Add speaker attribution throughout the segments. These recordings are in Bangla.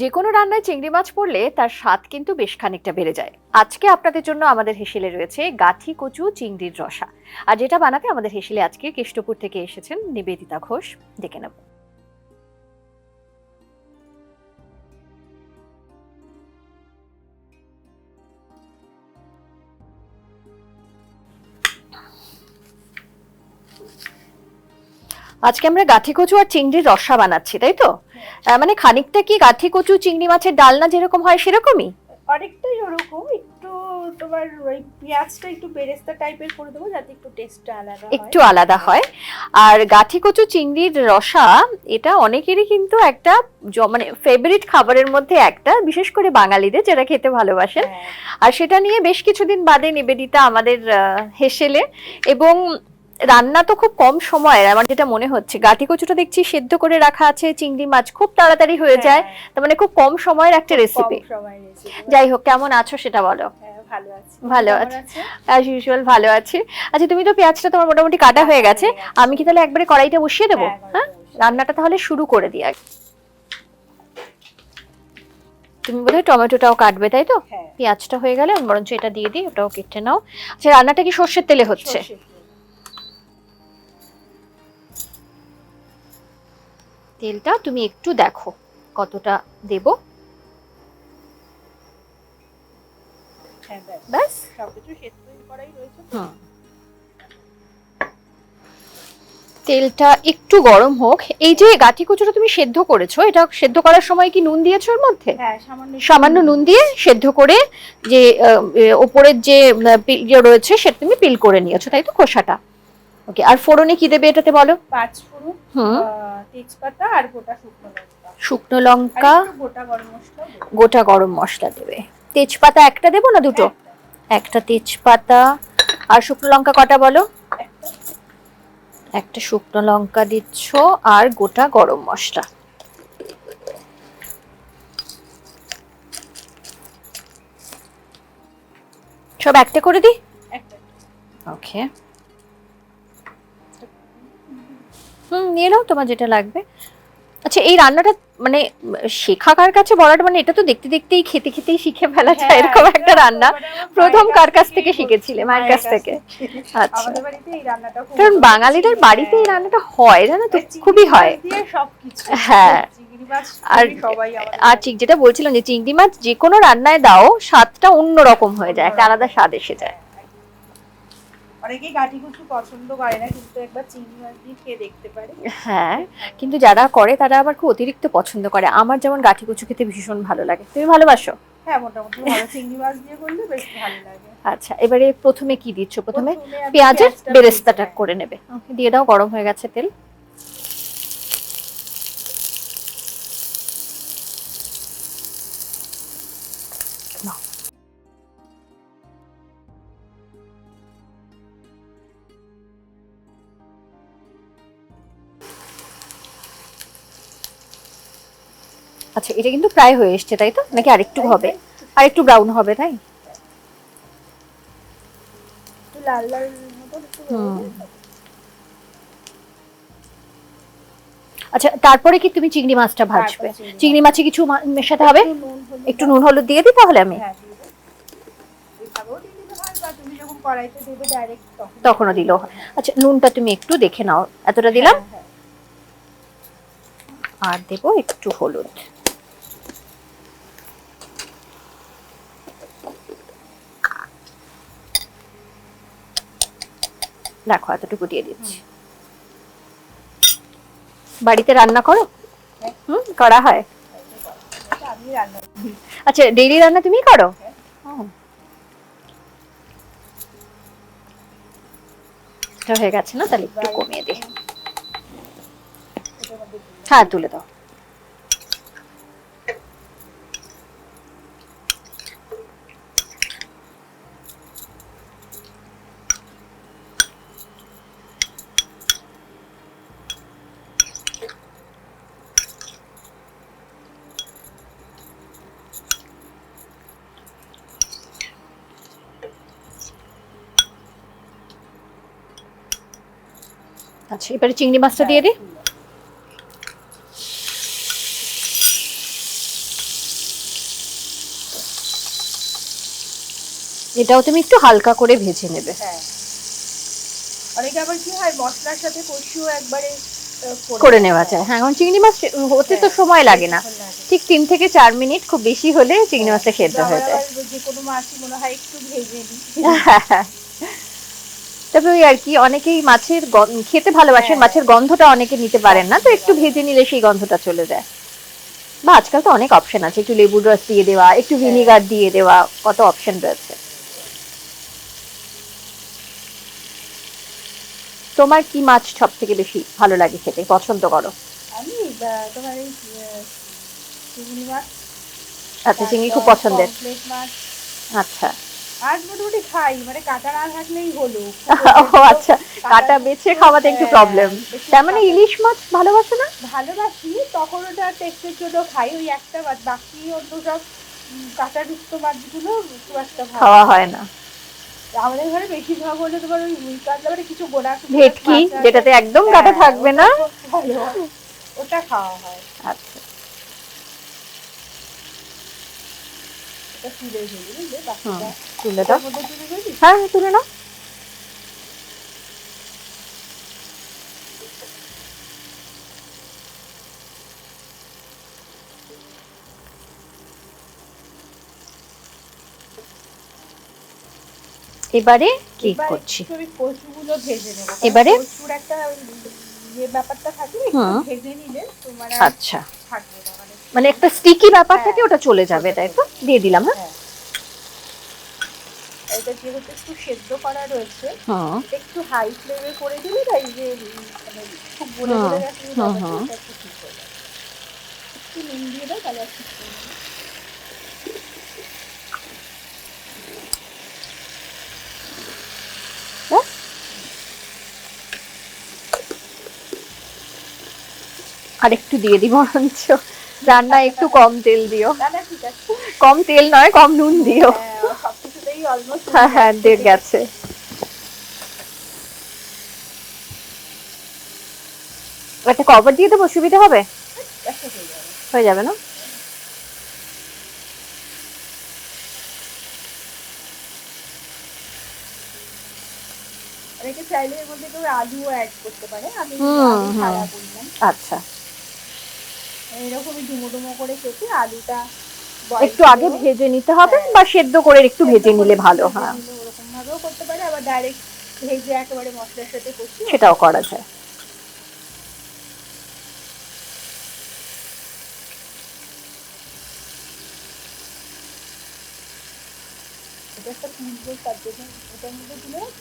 Speaker 1: যে কোনো রান্নায় চিংড়ি মাছ পড়লে তার স্বাদ কিন্তু বেশ খানিকটা বেড়ে যায়। আজকে আপনাদের জন্য আমাদের হেসেলে রয়েছে গাঠি কচু চিংড়ির রসা। আর যেটা বানাতে আমাদের হেসেলে আজকে কেষ্টপুর থেকে এসেছেন নিবেদিতা ঘোষ। দেখে নেব। আজকে আমরা গাঠি কচু আর চিংড়ির রসা বানাচ্ছি, তাই তো? মানে খানিকটা কি গাঠি কচু চিংড়ি মাছের ডালনা যেরকম হয় সেরকমই?
Speaker 2: অনেকটাই ওরকম। একটু তোমার ওই পেঁয়াজটা একটু বেরেস্তা টাইপের করে দেবো যাতে একটু টেস্টটা আলাদা হয়,
Speaker 1: একটু আলাদা হয়। আর গাঠি কচু চিংড়ির রসা এটা অনেকেরই কিন্তু একটা মানে ফেভারিট খাবারের মধ্যে একটা, বিশেষ করে বাঙালিদের যারা খেতে ভালোবাসেন। আর সেটা নিয়ে বেশ কিছুদিন বাদে নিবেদিতা আমাদের হেসেলে, এবং রান্না তো খুব কম সময়ের। আমার যেটা মনে হচ্ছে গাঠি কচুটা দেখছি সেদ্ধ করে রাখা আছে, চিংড়ি মাছ খুব তাড়াতাড়ি হয়ে যায়, তার মানে খুব কম সময়ের একটা রেসিপি। যাই হোক, কেমন আছো সেটা বলো। ভালো আছি, অ্যাজ ইউজুয়াল ভালো আছি। আচ্ছা, তুমি তো পেঁয়াজটা তোমার মোটামুটি কাটা হয়ে গেছে, আমি কি তাহলে একবারে কড়াইটা বসিয়ে দেবো? হ্যাঁ, রান্নাটা তাহলে শুরু করে দিই। আগে তুমি বোধহয় টমেটোটাও কাটবে, তাই তো? পেঁয়াজটা হয়ে গেলে বরঞ্চ এটা দিয়ে দিই, ওটাও কেটে নাও। আচ্ছা, রান্নাটা কি সর্ষের তেলে হচ্ছে? তেলটা তুমি একটু দেখো কতটা দেব। ব্যাস, সবকিছু সেদ্ধ করাই রয়েছে। তেলটা একটু গরম হোক। এই যে গাঠি কচুটা তুমি সেদ্ধ করেছো, এটা সেদ্ধ করার সময় কি নুন দিয়েছো এর মধ্যে?
Speaker 2: হ্যাঁ,
Speaker 1: সামান্য নুন দিয়ে সেদ্ধ করে যে ওপরের যে ইয়ে রয়েছে সেটা তুমি পিল করে নিয়েছো, তাই তো, খোসাটা? ওকে। আর ফোড়নে কি দেবে এটাতে বলো?
Speaker 2: 5 ফোড়ন, তেজপাতা আর গোটা
Speaker 1: শুকনো লঙ্কা, গোটা গরম মশলা দেবে। তেজপাতা একটা দেবো না দুটো? একটা তেজপাতা। আর শুকনো লঙ্কা কটা বলো? একটা শুকনো লঙ্কা দিচ্ছ, আর গোটা গরম মশলা। সব একটা করে দিই। ওকে, নিয়ে নাও তোমার যেটা লাগবে। আচ্ছা, এই রান্নাটা মানে শেখা কার কাছে বলাটা, মানে এটা তো দেখতে দেখতেই খেতে খেতেই শিখে ফেলা যায় এরকম একটা রান্না। প্রথম কার কাছ থেকে শিখেছিলে? মায়ের কাছ থেকে? আচ্ছা, কারণ বাঙালিদের বাড়িতে এই রান্নাটা হয়, জানো তো, খুবই হয়। হ্যাঁ, আর আর ঠিক যেটা বলছিলাম যে চিংড়ি মাছ যে কোনো রান্নায় দাও স্বাদটা অন্যরকম হয়ে যায়, একটা আলাদা স্বাদ এসে যায়।
Speaker 2: অনেকেই গাঠি কচু পছন্দ করে না, কিন্তু একবার চিংড়ি মাছ দিয়ে খেয়ে দেখতে পারে।
Speaker 1: হ্যাঁ, কিন্তু যারা করে তারা আবার খুব অতিরিক্ত পছন্দ করে। আমার যেমন গাঠি কচু খেতে ভীষণ ভালো লাগে। তুমি ভালোবাসো?
Speaker 2: হ্যাঁ, মোটামুটি ভালো। চিংড়ি মাছ দিয়ে করলে বেশ ভালো লাগে।
Speaker 1: আচ্ছা, এবারে প্রথমে কি দিচ্ছ? প্রথমে পেঁয়াজের বেরেস্তাটা করে নেবে। ওকে, দিয়ে দাও। গরম হয়ে গেছে তেল। আচ্ছা, এটা কিন্তু প্রায় হয়ে এসছে, তাই তো? নাকি আরেকটু হবে? আরেকটু ব্রাউন হবে, তাই?
Speaker 2: লাল লাল মতো একটু।
Speaker 1: আচ্ছা, তারপরে কি তুমি চিংড়ি মাছটা ভাজবে? চিংড়ি মাছে কিছু মেশাতে হবে? একটু নুন হলুদ দিয়ে দিই তাহলে আমি? তখনও দিল। আচ্ছা, নুনটা তুমি একটু দেখে নাও। এতটা দিলাম, আর দেব একটু হলুদ। দেখো, এতটুকু দিয়ে দিচ্ছি। বাড়িতে রান্না করো? করা হয়। আচ্ছা, ডেইলি রান্না তুমি করো? হয়ে গেছে না? তাহলে একটু কমিয়ে দিই। হ্যাঁ, তুলে দাও। আচ্ছা, এবারে চিংড়ি মাছটা দিয়ে দিই। এটাও তুমি একটু হালকা করে ভেজে নেবে।
Speaker 2: হ্যাঁ, অনেকে আবার কি হয় মশলার সাথে কষিও একবারে
Speaker 1: করে নেওয়া যায়। হ্যাঁ, কারণ চিংড়ি মাছ হতে তো সময় লাগে না, ঠিক 3 থেকে 4 মিনিট খুব বেশি হলে চিংড়ি মাছটা সেদ্ধ হয়ে যায়।
Speaker 2: যে কোনো মাছই মনে হয় একটু ভেজে নিই।
Speaker 1: তবে ওই আর কি, অনেকেই মাছের খেতে ভালোবাসেন, মাছের গন্ধটা অনেকে নিতে পারেন না, তো একটু ভেজে নিলে সেই গন্ধটা চলে যায়। বা আজকাল তো অনেক অপশন আছে, একটু লেবুর রস দিয়ে দেওয়া, একটু ভিনিগার দিয়ে দেওয়া, কত অপশন রয়েছে। তোমার কি মাছ সব থেকে বেশি ভালো লাগে খেতে, পছন্দ করো?
Speaker 2: আমি তোমার এই চিংড়ি মাছ।
Speaker 1: আচ্ছা, চিংড়ি খুব পছন্দের।
Speaker 2: পমফ্রেট মাছ।
Speaker 1: আচ্ছা।
Speaker 2: মাছ মোটামুটি খাই, মানে কাঁটা না থাকলেই হলো।
Speaker 1: ও আচ্ছা, কাঁটা বেছে খাওয়াতে একটু প্রবলেম। তার মানে ইলিশ মাছ ভালোবাসো না?
Speaker 2: ভালোবাসি, তখন ওটা টেস্টের জন্য খাই, ওই একটা মাছ, বাকি অন্য সব কাঁটাযুক্ত মাছগুলো খুব একটা
Speaker 1: খাওয়া হয় না।
Speaker 2: আমাদের ঘরে বেশিরভাগ হলে তোমার ওই রুই কাতলা, মানে কিছু গোড়া
Speaker 1: ভেটকি, যেটাতে একদম কাঁটা থাকবে না,
Speaker 2: ওটা খাওয়া হয়।
Speaker 1: আচ্ছা,
Speaker 2: এটা তুলে দিই, বুঝলে? বাকিটা
Speaker 1: তুলে দাও।
Speaker 2: তুলে দিই।
Speaker 1: হ্যাঁ, তুলে নাও। এবারে কি করছি?
Speaker 2: আমি কচুগুলো ভেজে নেব।
Speaker 1: এবারে
Speaker 2: কচুর একটা যে ব্যাপারটা থাকে, একটু ভেজে নিলে তোমার
Speaker 1: আচ্ছা,
Speaker 2: থাকবে না,
Speaker 1: মানে একটা স্টিকি ব্যাপার থাকে, ওটা চলে যাবে, তাই তো? দিয়ে দিলাম। হ্যাঁ,
Speaker 2: এটা যেহেতু একটু সেদ্ধ করা রয়েছে, একটু হাই ফ্লেমে করে দিলে না, এই যে মানে খুব গলে গলে গেছে, একটু ঠিক হয়ে যাবে। একটু নুন দিয়ে দাও, তাহলে ঠিক হয়ে যাবে।
Speaker 1: আর একটু দিয়ে দিই বরঞ্চ, রান্না একটু কম তেল দিও। কম তেল নয়, কম নুন দিও। হ্যাঁ হ্যাঁ, দিয়ে গেছে। একটা কভার দিয়ে দেবো, সুবিধা হবে? হয়ে যাবে না?
Speaker 2: অনেকে চাইলে এর মধ্যে কেউ আলুও অ্যাড করতে পারে, আমি ছাড়া বললাম।
Speaker 1: আচ্ছা,
Speaker 2: এরকমই ডুমো ডুমো করে কেটে আলুটা
Speaker 1: একটু আগে ভেজে নিতে হবে, বা সেদ্ধ করে একটু ভেজে নিলে ভালো। হ্যাঁ,
Speaker 2: ওরকম ভাবেও করতে পারে, আবার ডাইরেক্ট ভেজে একেবারে মশলার সাথে কষিয়ে
Speaker 1: সেটাও করা যায়।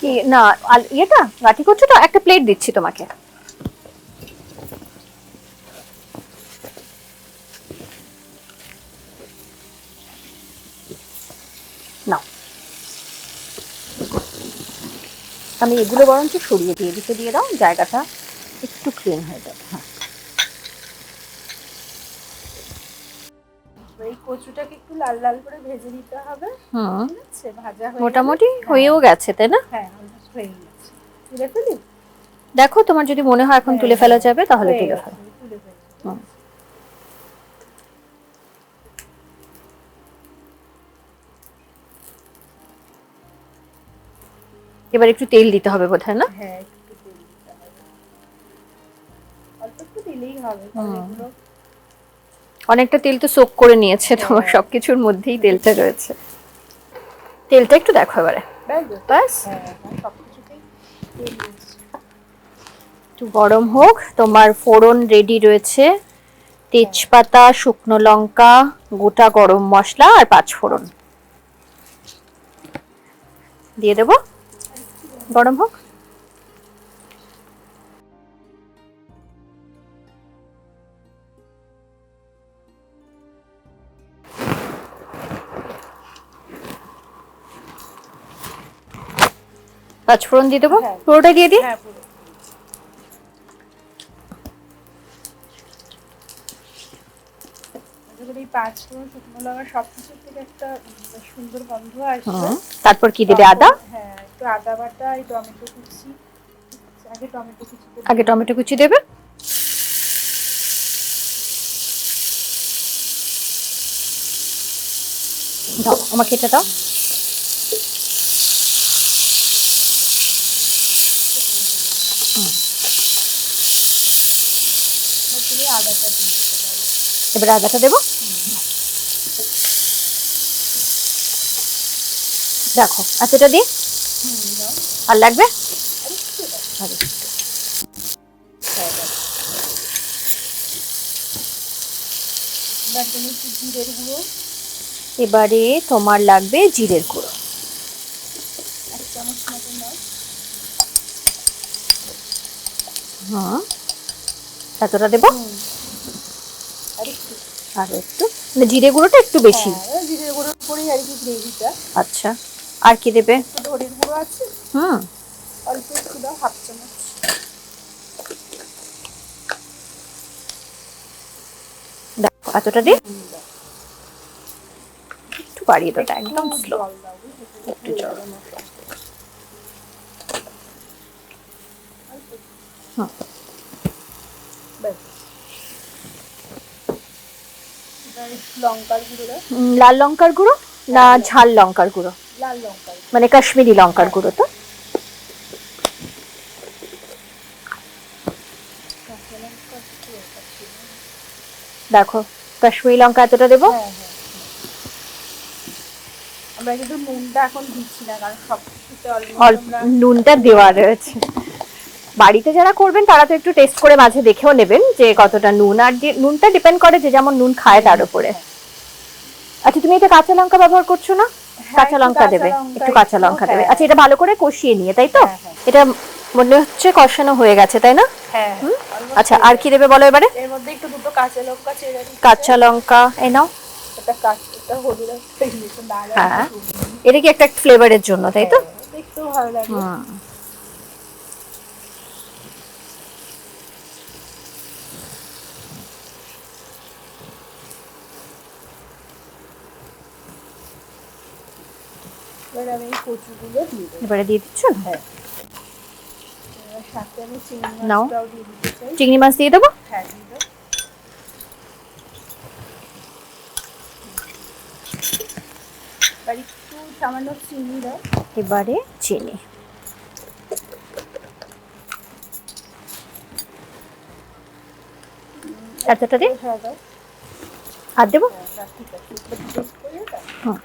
Speaker 1: কি না, এটা গাঠি করছো তো, একটা প্লেট দিচ্ছি তোমাকে। নাও, আমি এগুলো বরঞ্চ সরিয়ে দিয়ে দিয়ে দাও, জায়গাটা একটু ক্লিন হয়ে যাবে। হ্যাঁ,
Speaker 2: এই কচুটাকে একটু লাল লাল করে ভেজে নিতে হবে। ঠিক আছে, ভাজা হয়ে
Speaker 1: মোটামুটি হয়েও গেছে, তাই না?
Speaker 2: হ্যাঁ, অলমোস্ট হয়ে গেছে। তুলে ফেলি?
Speaker 1: দেখো, তোমার যদি মনে হয় এখন তুলে ফেলা যাবে, তাহলে তুলে ফেলো। এবার একটু তেল দিতে হবে বোধহয়, না?
Speaker 2: হ্যাঁ, একটু তেল দিতে হবে, অল্প একটু দিলেই হবে, কারণ এগুলো
Speaker 1: অনেকটা তেল তো সোক করে নিয়েছে, তোমার সবকিছুর মধ্যেই তেলটা রয়েছে। তেলটা একটু দেখো এবারে, ব্যাস।
Speaker 2: সবকিছুতেই তেল দিচ্ছি।
Speaker 1: একটু গরম হোক। তোমার ফোড়ন রেডি রয়েছে, তেজপাতা, শুকনো লঙ্কা, গোটা গরম মশলা আর 5 ফোড়ন দিয়ে দেবো। গরম হোক। পাঁচফোড়ন দিয়ে দেবো, পুরোটা দিয়ে দিই।
Speaker 2: এই 5 ফোড়ন, শুকনো লঙ্কা সবকিছু থেকে একটা সুন্দর গন্ধ আসবে।
Speaker 1: তারপর কি দেবে? আদা।
Speaker 2: হ্যাঁ, একটু আদা বাটা, এই টমেটো কুচি,
Speaker 1: আগে টমেটো কুচি দেবে। দাও আমাকে, এটা দাও। এবার আদাটা দেবো। দেখো এতটা দিই, আর লাগবে আর একটু।
Speaker 2: জিরের গুঁড়ো,
Speaker 1: এবারে তোমার লাগবে জিরের গুঁড়ো
Speaker 2: 1 চামচ মতো নাও।
Speaker 1: হ্যাঁ এতটা দেবো,
Speaker 2: আর একটু,
Speaker 1: আর একটু, মানে জিরে গুঁড়োটা একটু বেশি।
Speaker 2: হ্যাঁ জিরের গুঁড়োর পরেই আর কি গ্রেভিটা।
Speaker 1: আচ্ছা, আর কি দেবে?
Speaker 2: একটু ধনের গুঁড়ো আছে, অল্প একটু দাও, 1/2 চামচ।
Speaker 1: দেখো এতটা দিই, একটু বাড়িয়ে দাও, একদম স্লো।
Speaker 2: জল দাও,
Speaker 1: একটু জল। হুম।
Speaker 2: লঙ্কার গুঁড়ো দাও।
Speaker 1: লাল লঙ্কার গুঁড়ো না ঝাল লঙ্কার গুঁড়ো?
Speaker 2: লাল লঙ্কার,
Speaker 1: মানে কাশ্মীরি লঙ্কার গুঁড়ো তো? দেখো কাশ্মীরি লঙ্কা এতটা দেবো।
Speaker 2: আমরা কিন্তু নুনটা এখন দিচ্ছি না, কারণ সব কিছুতে
Speaker 1: নুনটা দেওয়া রয়েছে। বাড়িতে যারা করবেন তারা তো একটু টেস্ট করে মাঝে দেখেও নেবেন যে কতটা নুন, আর নুনটা ডিপেন্ড করে যে যেমন নুন খায় তার উপরে। আচ্ছা তুমি এটা কাঁচা লঙ্কা ব্যবহার করছো না? কাঁচা লঙ্কা দেবে, একটু কাঁচা লঙ্কা দেবে। আচ্ছা এটা ভালো করে কষিয়ে নিয়ে, তাই তো? এটা মনে হচ্ছে কষানো হয়ে গেছে, তাই না?
Speaker 2: হ্যাঁ।
Speaker 1: আচ্ছা আর কি দেবে বলো এবারে?
Speaker 2: এর মধ্যে একটু দুটো কাঁচা লঙ্কা চেড়ে দিচ্ছি।
Speaker 1: কাঁচা লঙ্কা এই নাও।
Speaker 2: এটা হলুদ একটু লাল,
Speaker 1: হ্যাঁ এটা কি একটা ফ্লেভারের জন্য, তাই তো?
Speaker 2: একটু ভালো লাগে। এবার আমি কচুগুলো দিয়ে দেবো।
Speaker 1: এবারে দিয়ে দিচ্ছ?
Speaker 2: হ্যাঁ। সাথে আমি চিংড়ি
Speaker 1: নাও।
Speaker 2: মাছটাও দিয়ে দিতে চাই।
Speaker 1: চিংড়ি মাছ দিয়ে দেবো?
Speaker 2: হ্যাঁ দিয়ে দাও। এবার একটু সামান্য চিনি দাও।
Speaker 1: এবারে চিনি। এতটা দিই?
Speaker 2: হ্যাঁ দাও।
Speaker 1: আর দেবো?
Speaker 2: হ্যাঁ ঠিক আছে, একটু টেস্ট করে দাও।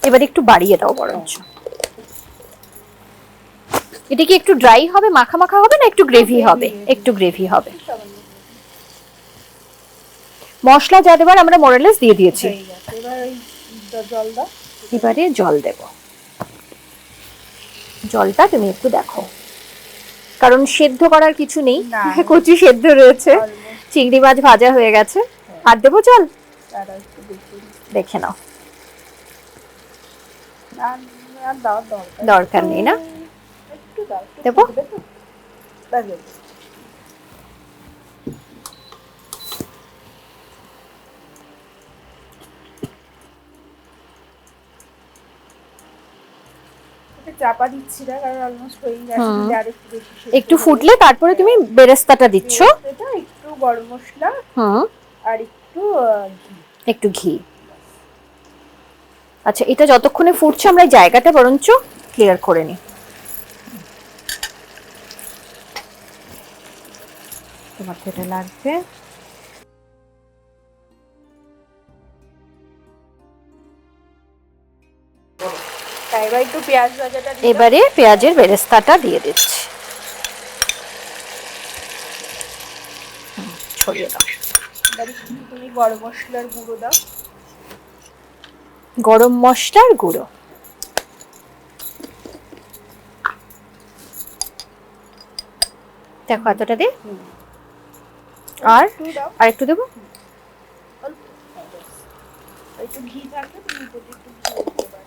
Speaker 1: এবার একটু বাড়িয়ে দাও বরঞ্চ। এটা কি একটু ড্রাই হবে, মাখা মাখা হবে, না একটু গ্রেভি হবে? একটু গ্রেভি হবে। মশলা যা দেবার আমরা মোরালেস দিয়ে দিয়েছি।
Speaker 2: এবার ওই জল দাও।
Speaker 1: এবারে জল দেব। জলটা তুমি একটু দেখো, কারণ সেদ্ধ করার কিছু নেই, কচু সেদ্ধ রয়েছে, চিংড়ি মাছ ভাজা হয়ে গেছে। আর দেবো জল? দেখে নাও। দরকার নেই না? দেবো?
Speaker 2: চাপা দিচ্ছি না, কারণ অলমোস্ট হয়ে গেছে। আর
Speaker 1: একটু ফুটলে তারপরে তুমি বেরেস্তাটা দিচ্ছ।
Speaker 2: একটু গরম মশলা আর একটু ঘি।
Speaker 1: আচ্ছা এটা যতক্ষণে ফুটছে আমরা এই জায়গাটা বরঞ্চ ক্লিয়ার করে নিই। তোমার এটা লাগবে। এবারে পেঁয়াজের বেরেস্তাটা দিয়ে দিচ্ছি। ছড়িয়ে দাও।
Speaker 2: তুমি গরম মশলার গুঁড়ো দাও।
Speaker 1: গরম মশলার গুঁড়ো দেখো এতটা দে। আর একটু দেবো।
Speaker 2: একটু ঘি থাকলে তুমি একটু ঘি দিতে পারো।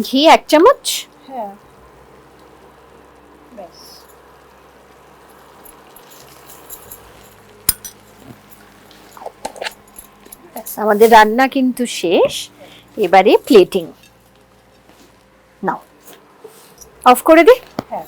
Speaker 1: ঘি 1 চামচ।
Speaker 2: হ্যাঁ ব্যাস,
Speaker 1: আমাদের রান্না কিন্তু শেষ। এবারে প্লেটিং নাও, অফ করে দি।
Speaker 2: হ্যাঁ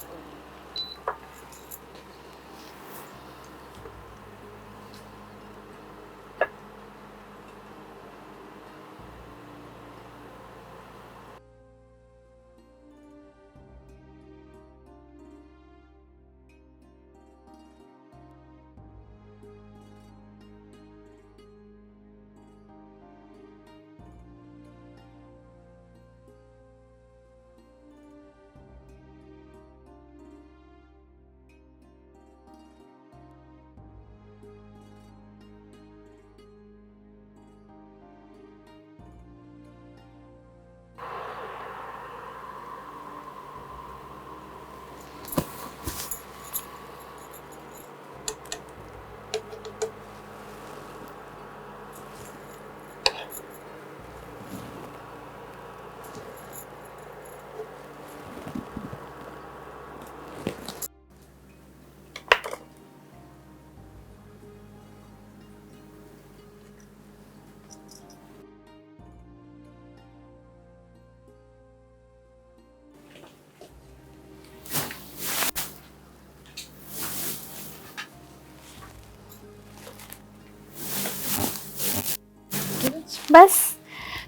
Speaker 1: ব্যাস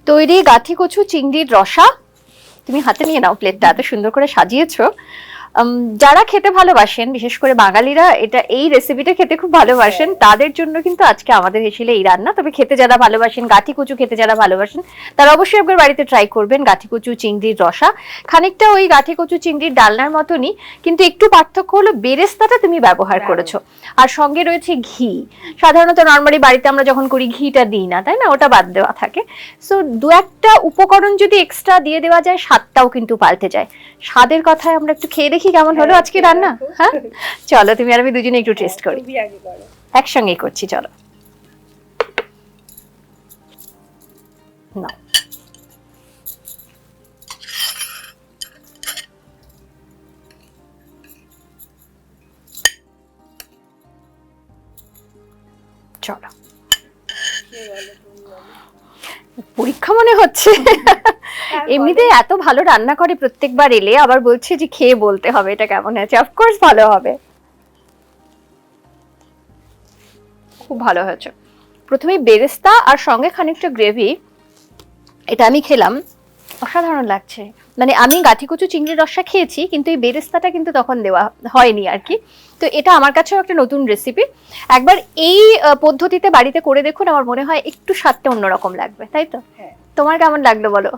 Speaker 1: তৈরি গাঠি কচু চিংড়ির রসা। তুমি হাতে নিয়ে নাও প্লেটটা, এত সুন্দর করে সাজিয়েছো। যারা খেতে ভালোবাসেন, বিশেষ করে বাঙালিরা এটা এই রেসিপিটা খেতে খুব ভালোবাসেন, তাদের জন্য কিন্তু আজকে আমাদের হেসেলে এই রান্না। তবে খেতে যারা ভালোবাসেন, গাঠি কচু খেতে যারা ভালোবাসেন, তারা অবশ্যই একবার বাড়িতে ট্রাই করবেন গাঠি কচু চিংড়ির রসা। খানিকটা ওই গাঠি কচু চিংড়ির ডালনার মতনই, কিন্তু একটু পার্থক্য হলো বেরেস্তাটা তুমি ব্যবহার করেছো, আর সঙ্গে রয়েছে ঘি। সাধারণত নর্মালি বাড়িতে আমরা যখন করি ঘিটা দিই না, তাই না, ওটা বাদ দেওয়া থাকে। সো দু একটা উপকরণ যদি এক্সট্রা দিয়ে দেওয়া যায়, স্বাদটাও কিন্তু পাল্টে যায়। স্বাদের কথায় আমরা একটু খেয়ে দেখি কেমন হলো আজকে রান্না। হ্যাঁ চলো, তুমি আর আমি দুজনে একটু টেস্ট করি, একসঙ্গেই করছি। চলো না, চলো পরীক্ষা মনে হচ্ছে। এমনিতে এত ভালো রান্না করে, প্রত্যেকবার এলে আবার বলছে যে খেয়ে বলতে হবে এটা কেমন হয়েছে। অফকোর্স ভালো হবে, খুব ভালো হয়েছে। প্রথমে বেরেস্তা আর সঙ্গে খানিকটা গ্রেভি, এটা আমি খেলাম, অসাধারণ লাগছে। মানে আমি গাঠি কচু চিংড়ির রসা খেয়েছি, কিন্তু এই বেরেস্তাটা কিন্তু তখন দেওয়া হয়নি আর কি। তো এটা আমার কাছেও একটা নতুন রেসিপি। একবার এই পদ্ধতিতে বাড়িতে করে দেখুন, আমার মনে হয় একটু স্বাদটা অন্যরকম লাগবে, তাই তো? তোমার কেমন লাগলো বলো?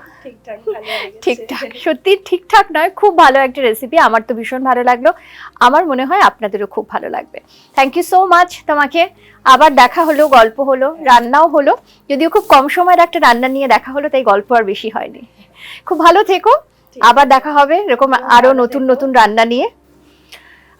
Speaker 1: ঠিকঠাক, সত্যি ঠিকঠাক নয়, খুব ভালো একটা রেসিপি। আমার তো ভীষণ ভালো লাগলো, আমার মনে হয় আপনাদেরও খুব ভালো লাগবে। থ্যাংক ইউ সো মাচ তোমাকে। আবার দেখা হলো, গল্প হলো, রান্নাও হলো, যদিও খুব কম সময়ের একটা রান্না নিয়ে দেখা হলো, তাই গল্প আর বেশি হয়নি। খুব ভালো থেকো, আবার দেখা হবে এরকম আরো নতুন নতুন রান্না নিয়ে।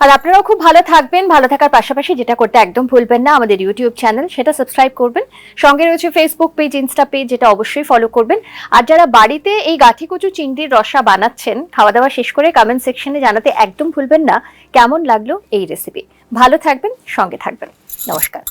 Speaker 1: আর আপনারাও খুব ভালো থাকবেন। ভালো থাকার পাশাপাশি যেটা করতে একদম ভুলবেন না, আমাদের ইউটিউব চ্যানেল সেটা সাবস্ক্রাইব করবেন, সঙ্গে রয়েছে ফেসবুক পেজ, ইনস্টা পেজ, যেটা অবশ্যই ফলো করবেন। আর যারা বাড়িতে এই গাঠি কচু চিংড়ির রসা বানাচ্ছেন, খাওয়া দাওয়া শেষ করে কমেন্ট সেকশনে জানাতে একদম ভুলবেন না কেমন লাগলো এই রেসিপি। ভালো থাকবেন, সঙ্গে থাকবেন। নমস্কার।